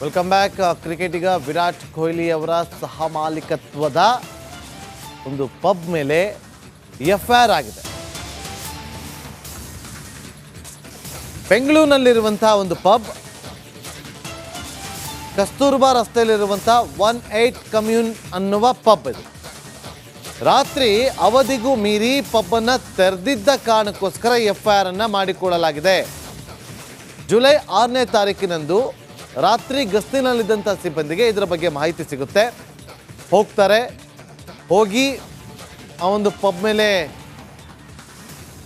Welcome back. ಕ್ರಿಕೆಟಿಗ ವಿರಾಟ್ ಕೊಹ್ಲಿ ಅವರ ಸಹಮಾಲಿಕತ್ವದ ಒಂದು ಪಬ್ ಮೇಲೆ ಎಫ್ಐಆರ್ ಆಗಿದೆ. ಬೆಂಗಳೂರಿನಲ್ಲಿರುವಂತಹ ಒಂದು ಪಬ್, ಕಸ್ತೂರ್ಬಾ ರಸ್ತೆಯಲ್ಲಿರುವಂತಹ 18 ಕಮ್ಯೂನ್ ಅನ್ನುವ ಪಬ್ ಇದು. ರಾತ್ರಿ ಅವಧಿಗೂ ಮೀರಿ ಪಬ್ ಅನ್ನ ತೆರೆದಿದ್ದ ಕಾರಣಕ್ಕೋಸ್ಕರ ಎಫ್ಐಆರ್ ಅನ್ನ ಮಾಡಿಕೊಳ್ಳಲಾಗಿದೆ. ಜುಲೈ 6ನೇ ತಾರೀಕಿನಂದು ರಾತ್ರಿ ಗಸ್ತಿನಲ್ಲಿದ್ದಂಥ ಸಿಬ್ಬಂದಿಗೆ ಇದರ ಬಗ್ಗೆ ಮಾಹಿತಿ ಸಿಗುತ್ತೆ. ಹೋಗಿ ಆ ಒಂದು ಪಬ್ ಮೇಲೆ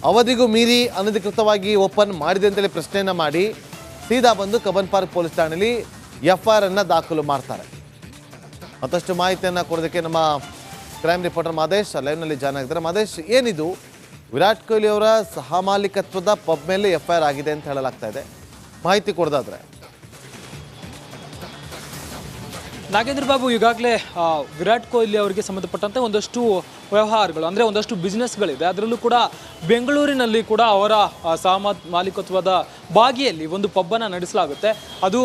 ಅವಧಿಗೂ ಮೀರಿ ಅನಧಿಕೃತವಾಗಿ ಓಪನ್ ಮಾಡಿದೆ ಅಂತೇಳಿ ಪ್ರಶ್ನೆಯನ್ನು ಮಾಡಿ ಸೀದಾ ಬಂದು ಕಬ್ಬನ್ ಪಾರ್ಕ್ ಪೊಲೀಸ್ ಠಾಣೆಯಲ್ಲಿ ಎಫ್ಐಆರ್ ಅನ್ನು ದಾಖಲು ಮಾಡ್ತಾರೆ. ಮತ್ತಷ್ಟು ಮಾಹಿತಿಯನ್ನು ಕೊಡೋದಕ್ಕೆ ನಮ್ಮ ಕ್ರೈಮ್ ರಿಪೋರ್ಟರ್ ಮಾದೇಶ್ ಲೈವ್ನಲ್ಲಿ ಜಾಯ್ನ್ ಆಗಿದ್ದಾರೆ. ಮಾದೇಶ್, ಏನಿದು ವಿರಾಟ್ ಕೊಹ್ಲಿ ಅವರ ಸಹಮಾಲಿಕತ್ವದ ಪಬ್ ಮೇಲೆ ಎಫ್ಐಆರ್ ಆಗಿದೆ ಅಂತ ಹೇಳಲಾಗ್ತಾ ಇದೆ, ಮಾಹಿತಿ ಕೊಡೋದಾದ್ರೆ? ನಾಗೇಂದ್ರ ಬಾಬು, ಈಗಾಗಲೇ ವಿರಾಟ್ ಕೊಹ್ಲಿ ಅವರಿಗೆ ಸಂಬಂಧಪಟ್ಟಂತೆ ಒಂದಷ್ಟು ವ್ಯವಹಾರಗಳು ಅಂದರೆ ಒಂದಷ್ಟು ಬಿಸ್ನೆಸ್ಗಳಿದೆ. ಅದರಲ್ಲೂ ಕೂಡ ಬೆಂಗಳೂರಿನಲ್ಲಿ ಕೂಡ ಅವರ ಮಾಲೀಕತ್ವದ ಬಾಗಿಯಲ್ಲಿ ಒಂದು ಪಬ್ಬನ್ನು ನಡೆಸಲಾಗುತ್ತೆ. ಅದು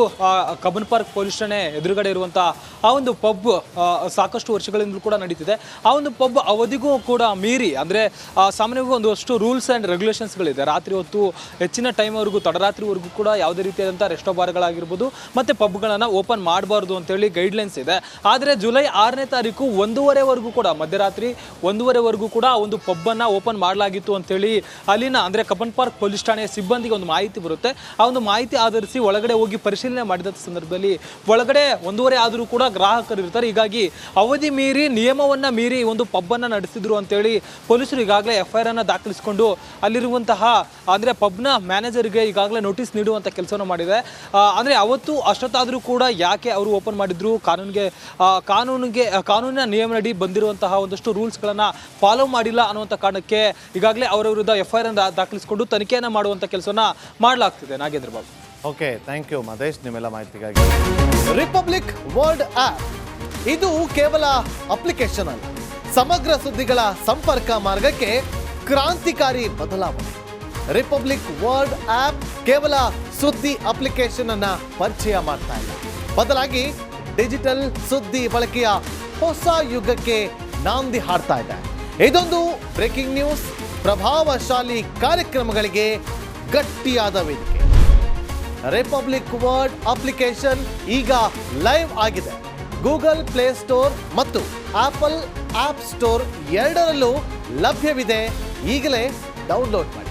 ಕಬ್ಬನ್ ಪಾರ್ಕ್ ಪೊಲೀಸ್ ಠಾಣೆ ಎದುರುಗಡೆ ಇರುವಂಥ ಆ ಒಂದು ಪಬ್ ಸಾಕಷ್ಟು ವರ್ಷಗಳಿಂದಲೂ ಕೂಡ ನಡೀತಿದೆ. ಆ ಒಂದು ಪಬ್ ಅವಧಿಗೂ ಕೂಡ ಮೀರಿ, ಅಂದರೆ ಸಾಮಾನ್ಯವಾಗಿ ಒಂದಷ್ಟು ರೂಲ್ಸ್ ಆ್ಯಂಡ್ ರೆಗ್ಯುಲೇಷನ್ಸ್ಗಳಿದೆ. ರಾತ್ರಿ ಹೊತ್ತು ಹೆಚ್ಚಿನ ಟೈಮ್ವರೆಗೂ, ತಡರಾತ್ರಿವರೆಗೂ ಕೂಡ ಯಾವುದೇ ರೀತಿಯಾದಂಥ ರೆಸ್ಟೋ ಬಾರ್ಗಳಾಗಿರ್ಬೋದು ಮತ್ತು ಪಬ್ಗಳನ್ನು ಓಪನ್ ಮಾಡಬಾರ್ದು ಅಂತೇಳಿ ಗೈಡ್ಲೈನ್ಸ್ ಇದೆ. ಆದರೆ ಜುಲೈ 6ನೇ ತಾರೀಕು 1:30ವರೆಗೂ ಕೂಡ, ಮಧ್ಯರಾತ್ರಿ 1:30ವರೆಗೂ ಕೂಡ ಒಂದು ಪಬ್ಬನ್ನು ಓಪನ್ ಮಾಡಲಾಗಿತ್ತು ಅಂತೇಳಿ ಅಲ್ಲಿನ ಅಂದರೆ ಕಬ್ಬನ್ ಪಾರ್ಕ್ ಪೊಲೀಸ್ ಠಾಣೆಯ ಸಿಬ್ಬಂದಿಗೆ ಒಂದು ಮಾಹಿತಿ ಬರುತ್ತೆ. ಆ ಒಂದು ಮಾಹಿತಿ ಆಧರಿಸಿ ಒಳಗಡೆ ಹೋಗಿ ಪರಿಶೀಲನೆ ಮಾಡಿದ ಸಂದರ್ಭದಲ್ಲಿ ಒಳಗಡೆ 1:30 ಆದರೂ ಕೂಡ ಗ್ರಾಹಕರು ಇರ್ತಾರೆ. ಹೀಗಾಗಿ ಅವಧಿ ಮೀರಿ, ನಿಯಮವನ್ನು ಮೀರಿ ಒಂದು ಪಬ್ಬನ್ನು ನಡೆಸಿದ್ರು ಅಂತೇಳಿ ಪೊಲೀಸರು ಈಗಾಗಲೇ ಎಫ್ಐಆರ್ ಅನ್ನು ದಾಖಲಿಸಿಕೊಂಡು ಅಲ್ಲಿರುವಂತಹ ಅಂದರೆ ಪಬ್ನ ಮ್ಯಾನೇಜರ್ಗೆ ಈಗಾಗಲೇ ನೋಟಿಸ್ ನೀಡುವಂಥ ಕೆಲಸವನ್ನು ಮಾಡಿದೆ. ಅಂದರೆ ಅವತ್ತು ಅಷ್ಟೊತ್ತಾದರೂ ಕೂಡ ಯಾಕೆ ಅವರು ಓಪನ್ ಮಾಡಿದ್ರು, ಕಾನೂನಿನ ನಿಯಮನಡಿ ಬಂದಿರುವಂತಹ ಒಂದಷ್ಟು ರೂಲ್ಸ್ಗಳನ್ನು ಫಾಲೋ ಮಾಡಿಲ್ಲ ಅನ್ನುವಂಥ ಕಾರಣಕ್ಕೆ ಈಗಾಗಲೇ ಅವರ ವಿರುದ್ಧ ಎಫ್ಐಆರ್ ಅನ್ನು ದಾಖಲಿಸಿಕೊಂಡು ತನಿಖೆಯನ್ನು ಮಾಡುವಂಥ ಕೆಲಸವನ್ನು ಮಾಡಲಾಗ್ತಿದೆ. Nagendra Babu, okay, thank you Madesh ನಿಮ್ಮೆಲ್ಲ ಮಾಹಿತಿಗಾಗಿ. ರಿಪಬ್ಲಿಕ್ ವರ್ಲ್ಡ್ ಆ್ಯಪ್ ಇದು ಕೇವಲ ಅಪ್ಲಿಕೇಶನ್ ಅಲ್ಲ, ಸಮಗ್ರ ಸುದ್ದಿಗಳ ಸಂಪರ್ಕ ಮಾರ್ಗಕ್ಕೆ ಕ್ರಾಂತಿಕಾರಿ ಬದಲಾವಣೆ. ರಿಪಬ್ಲಿಕ್ ವರ್ಲ್ಡ್ ಆ್ಯಪ್ ಕೇವಲ ಸುದ್ದಿ ಅಪ್ಲಿಕೇಶನ್ ಅನ್ನ ಪರಿಚಯ ಮಾಡ್ತಾ ಇಲ್ಲ, ಬದಲಾಗಿ ಡಿಜಿಟಲ್ ಸುದ್ದಿ ಬಳಕೆಯ ಹೊಸ ಯುಗಕ್ಕೆ ನಾಂದಿ ಹಾಡ್ತಾ ಇದೆ. ಇದೊಂದು ಬ್ರೇಕಿಂಗ್ ನ್ಯೂಸ್, ಪ್ರಭಾವಶಾಲಿ ಕಾರ್ಯಕ್ರಮಗಳಿಗೆ ಗಟ್ಟಿಯಾದ ವೇದಿಕೆ. ರಿಪಬ್ಲಿಕ್ ವರ್ಲ್ಡ್ ಅಪ್ಲಿಕೇಶನ್ ಈಗ ಲೈವ್ ಆಗಿದೆ. ಗೂಗಲ್ ಪ್ಲೇ ಸ್ಟೋರ್ ಮತ್ತು ಆಪಲ್ ಆಪ್ ಸ್ಟೋರ್ ಎರಡರಲ್ಲೂ ಲಭ್ಯವಿದೆ. ಈಗಲೇ ಡೌನ್ಲೋಡ್ ಮಾಡಿ.